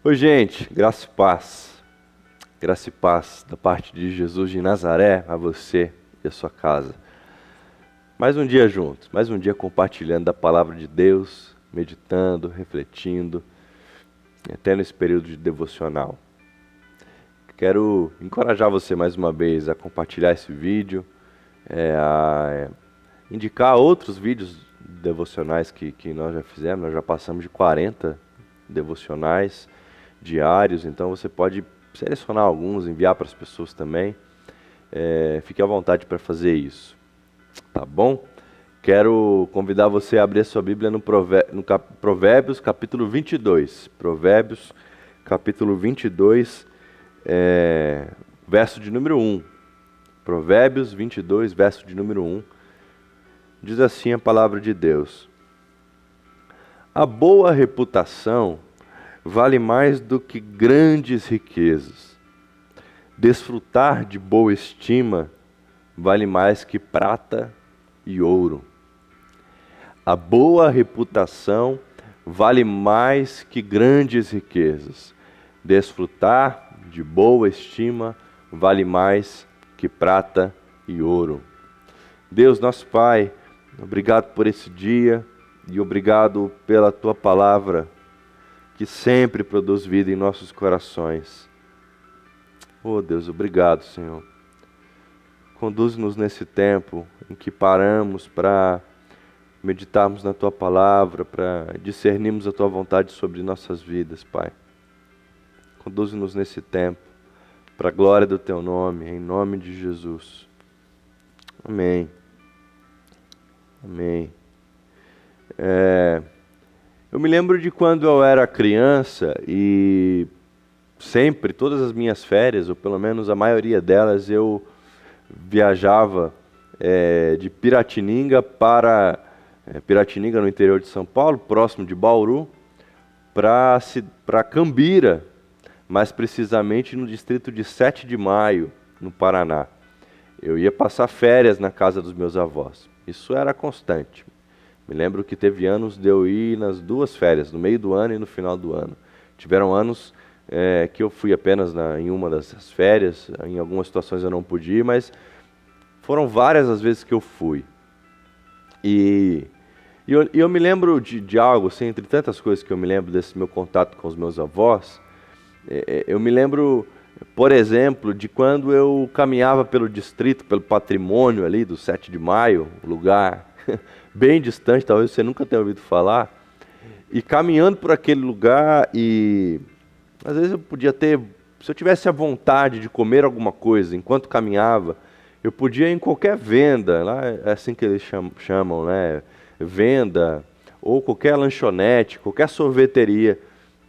Oi, gente, graça e paz. Graça e paz da parte de Jesus de Nazaré a você e a sua casa. Mais um dia juntos, mais um dia compartilhando da palavra de Deus, meditando, refletindo, até nesse período de devocional. Quero encorajar você mais uma vez a compartilhar esse vídeo, a indicar outros vídeos devocionais que nós já fizemos. Nós já passamos de 40 devocionais diários, então você pode selecionar alguns, enviar para as pessoas também. Fique à vontade para fazer isso, tá bom? Quero convidar você a abrir a sua Bíblia no Provérbios capítulo 22. Provérbios capítulo 22, verso de número 1. Provérbios 22, verso de número 1. Diz assim a palavra de Deus: a boa reputação vale mais do que grandes riquezas. Desfrutar de boa estima vale mais que prata e ouro. A boa reputação vale mais que grandes riquezas. Desfrutar de boa estima vale mais que prata e ouro. Deus, nosso Pai, obrigado por esse dia e obrigado pela Tua palavra, que sempre produz vida em nossos corações. Oh Deus, obrigado, Senhor. Conduz-nos nesse tempo em que paramos para meditarmos na Tua palavra, para discernirmos a Tua vontade sobre nossas vidas, Pai. Conduz-nos nesse tempo, para a glória do Teu nome, em nome de Jesus. Amém. Amém. Eu me lembro de quando eu era criança e sempre, todas as minhas férias, ou pelo menos a maioria delas, eu viajava de Piratininga para Piratininga, no interior de São Paulo, próximo de Bauru, para Cambira, mais precisamente no distrito de 7 de Maio, no Paraná. Eu ia passar férias na casa dos meus avós. Isso era constante. Me lembro que teve anos de eu ir nas duas férias, no meio do ano e no final do ano. Tiveram anos que eu fui apenas em uma dessas férias, em algumas situações eu não pude ir, mas foram várias as vezes que eu fui. E eu me lembro de algo, assim, entre tantas coisas que eu me lembro desse meu contato com os meus avós, eu me lembro, por exemplo, de quando eu caminhava pelo distrito, pelo patrimônio ali do 7 de Maio, um lugar bem distante, talvez você nunca tenha ouvido falar, e caminhando por aquele lugar, e às vezes eu podia ter, se eu tivesse a vontade de comer alguma coisa enquanto caminhava, eu podia ir em qualquer venda, lá é assim que eles chamam, né? Venda, ou qualquer lanchonete, qualquer sorveteria,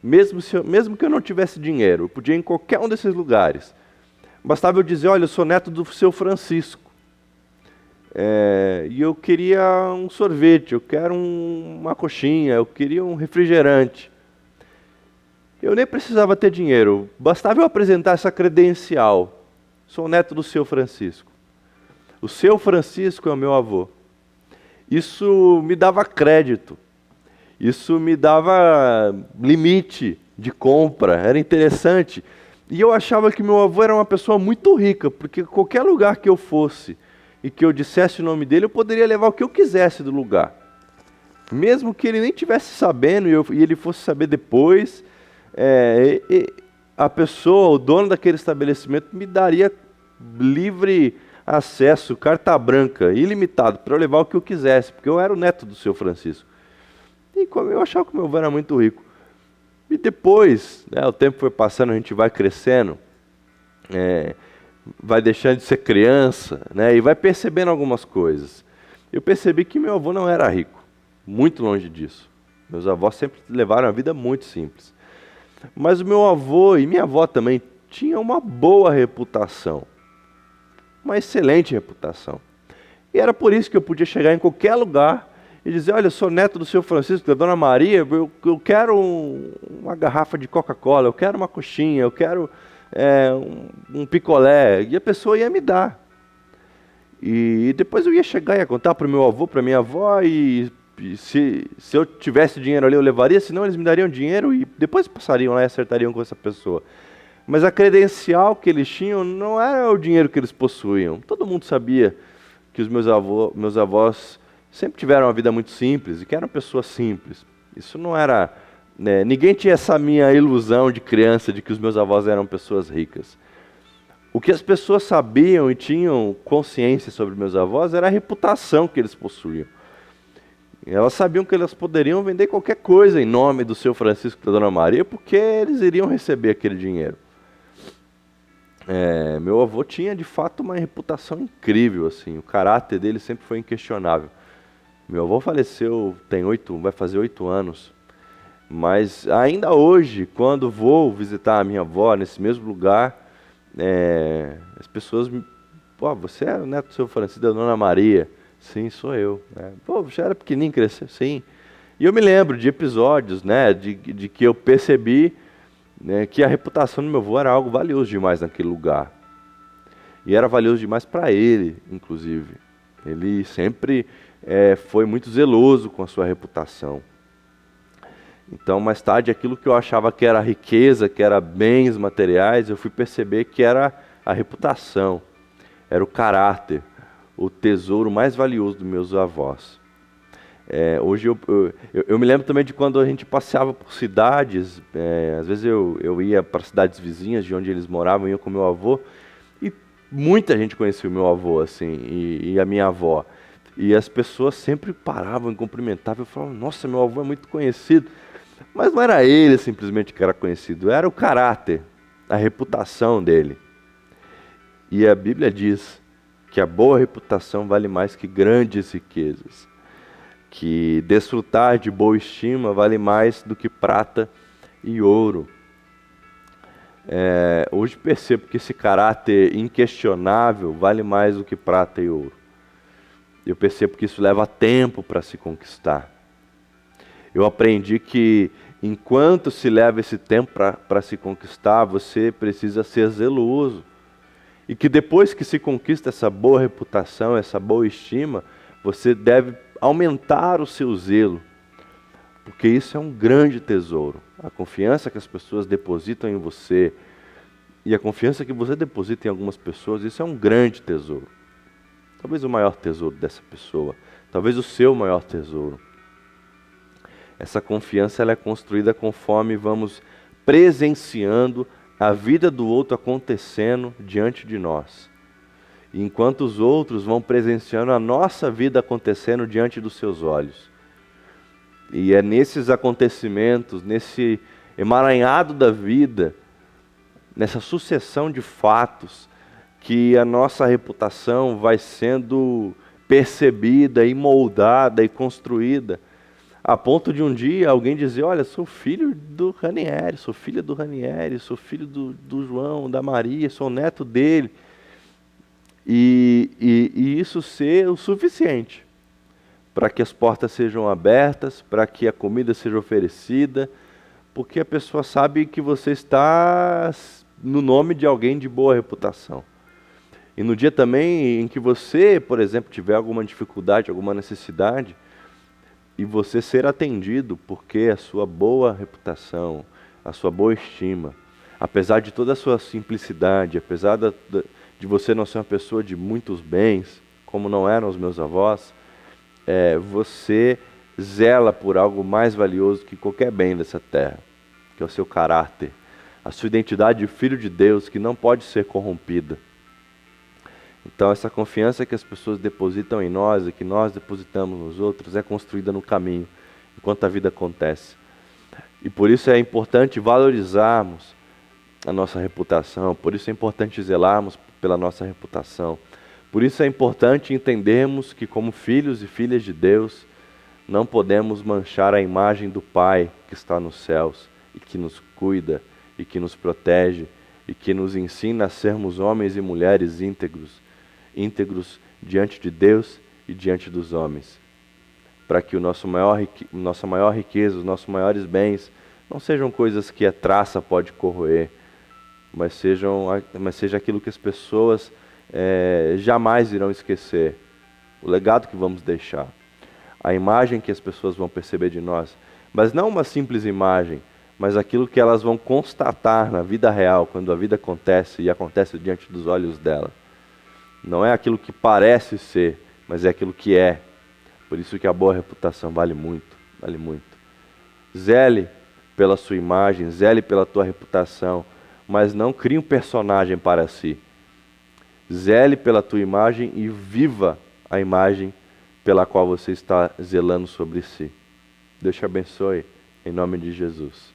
mesmo que eu não tivesse dinheiro, eu podia ir em qualquer um desses lugares. Bastava eu dizer: olha, eu sou neto do seu Francisco, e eu queria um sorvete, eu quero uma coxinha, eu queria um refrigerante. Eu nem precisava ter dinheiro, bastava eu apresentar essa credencial: sou neto do seu Francisco. O seu Francisco é o meu avô. Isso me dava crédito, isso me dava limite de compra, era interessante. E eu achava que meu avô era uma pessoa muito rica, porque qualquer lugar que eu fosse e que eu dissesse o nome dele, eu poderia levar o que eu quisesse do lugar. Mesmo que ele nem estivesse sabendo e ele fosse saber depois, a pessoa, o dono daquele estabelecimento, me daria livre acesso, carta branca, ilimitado, para eu levar o que eu quisesse, porque eu era o neto do seu Francisco. E como eu achava que meu avô era muito rico. E depois, o tempo foi passando, a gente vai crescendo, vai deixando de ser criança, e vai percebendo algumas coisas. Eu percebi que meu avô não era rico, muito longe disso. Meus avós sempre levaram a vida muito simples. Mas o meu avô e minha avó também tinham uma boa reputação, uma excelente reputação. E era por isso que eu podia chegar em qualquer lugar e dizer: olha, eu sou neto do seu Francisco, da Dona Maria, eu quero uma garrafa de Coca-Cola, eu quero uma coxinha, eu quero um picolé, e a pessoa ia me dar. E depois eu ia chegar e ia contar para o meu avô, para a minha avó, e se eu tivesse dinheiro ali, eu levaria, senão eles me dariam dinheiro e depois passariam lá e acertariam com essa pessoa. Mas a credencial que eles tinham não era o dinheiro que eles possuíam. Todo mundo sabia que os meus avós sempre tiveram uma vida muito simples e que eram pessoas simples. Isso não era... né, ninguém tinha essa minha ilusão de criança de que os meus avós eram pessoas ricas. O que as pessoas sabiam e tinham consciência sobre meus avós era a reputação que eles possuíam. Elas sabiam que elas poderiam vender qualquer coisa em nome do seu Francisco e da Dona Maria, porque eles iriam receber aquele dinheiro. Meu avô tinha de fato uma reputação incrível, assim. O caráter dele sempre foi inquestionável. Meu avô faleceu vai fazer 8 anos. Mas ainda hoje, quando vou visitar a minha avó nesse mesmo lugar, as pessoas me... Pô, você é o neto do seu Francisco e da Dona Maria? Sim, sou eu. Pô, você era pequenininho, cresceu? Sim. E eu me lembro de episódios, né, de que eu percebi, né, que a reputação do meu avô era algo valioso demais naquele lugar. E era valioso demais para ele, inclusive. Ele sempre foi muito zeloso com a sua reputação. Então, mais tarde, aquilo que eu achava que era riqueza, que era bens materiais, eu fui perceber que era a reputação, era o caráter, o tesouro mais valioso dos meus avós. Hoje eu me lembro também de quando a gente passeava por cidades, às vezes eu ia para cidades vizinhas de onde eles moravam, ia com meu avô, e muita gente conhecia o meu avô, assim, e a minha avó. E as pessoas sempre paravam e cumprimentavam, eu falava, nossa, meu avô é muito conhecido. Mas não era ele simplesmente que era conhecido, era o caráter, a reputação dele. E a Bíblia diz que a boa reputação vale mais que grandes riquezas, que desfrutar de boa estima vale mais do que prata e ouro. Hoje percebo que esse caráter inquestionável vale mais do que prata e ouro. Eu percebo que isso leva tempo para se conquistar. Eu aprendi que enquanto se leva esse tempo para se conquistar, você precisa ser zeloso. E que depois que se conquista essa boa reputação, essa boa estima, você deve aumentar o seu zelo. Porque isso é um grande tesouro. A confiança que as pessoas depositam em você e a confiança que você deposita em algumas pessoas, isso é um grande tesouro. Talvez o maior tesouro dessa pessoa. Talvez o seu maior tesouro. Essa confiança ela é construída conforme vamos presenciando a vida do outro acontecendo diante de nós. E enquanto os outros vão presenciando a nossa vida acontecendo diante dos seus olhos. E é nesses acontecimentos, nesse emaranhado da vida, nessa sucessão de fatos, que a nossa reputação vai sendo percebida e moldada e construída, a ponto de um dia alguém dizer, olha, sou filho do Ranieri, sou filha do Ranieri, sou filho do João, da Maria, sou neto dele. E isso ser o suficiente para que as portas sejam abertas, para que a comida seja oferecida, porque a pessoa sabe que você está no nome de alguém de boa reputação. E no dia também em que você, por exemplo, tiver alguma dificuldade, alguma necessidade, e você ser atendido, porque a sua boa reputação, a sua boa estima, apesar de toda a sua simplicidade, apesar de você não ser uma pessoa de muitos bens, como não eram os meus avós, você zela por algo mais valioso que qualquer bem dessa terra, que é o seu caráter, a sua identidade de filho de Deus, que não pode ser corrompida. Então essa confiança que as pessoas depositam em nós e que nós depositamos nos outros é construída no caminho, enquanto a vida acontece. E por isso é importante valorizarmos a nossa reputação, por isso é importante zelarmos pela nossa reputação. Por isso é importante entendermos que como filhos e filhas de Deus, não podemos manchar a imagem do Pai que está nos céus e que nos cuida e que nos protege e que nos ensina a sermos homens e mulheres íntegros diante de Deus e diante dos homens, para que nossa maior riqueza, os nossos maiores bens, não sejam coisas que a traça pode corroer, mas seja aquilo que as pessoas jamais irão esquecer, o legado que vamos deixar. a imagem que as pessoas vão perceber de nós, mas não uma simples imagem, mas aquilo que elas vão constatar na vida real, quando a vida acontece e acontece diante dos olhos dela. Não é aquilo que parece ser, mas é aquilo que é. Por isso que a boa reputação vale muito, vale muito. Zele pela sua imagem, zele pela tua reputação, mas não crie um personagem para si. Zele pela tua imagem e viva a imagem pela qual você está zelando sobre si. Deus te abençoe, em nome de Jesus.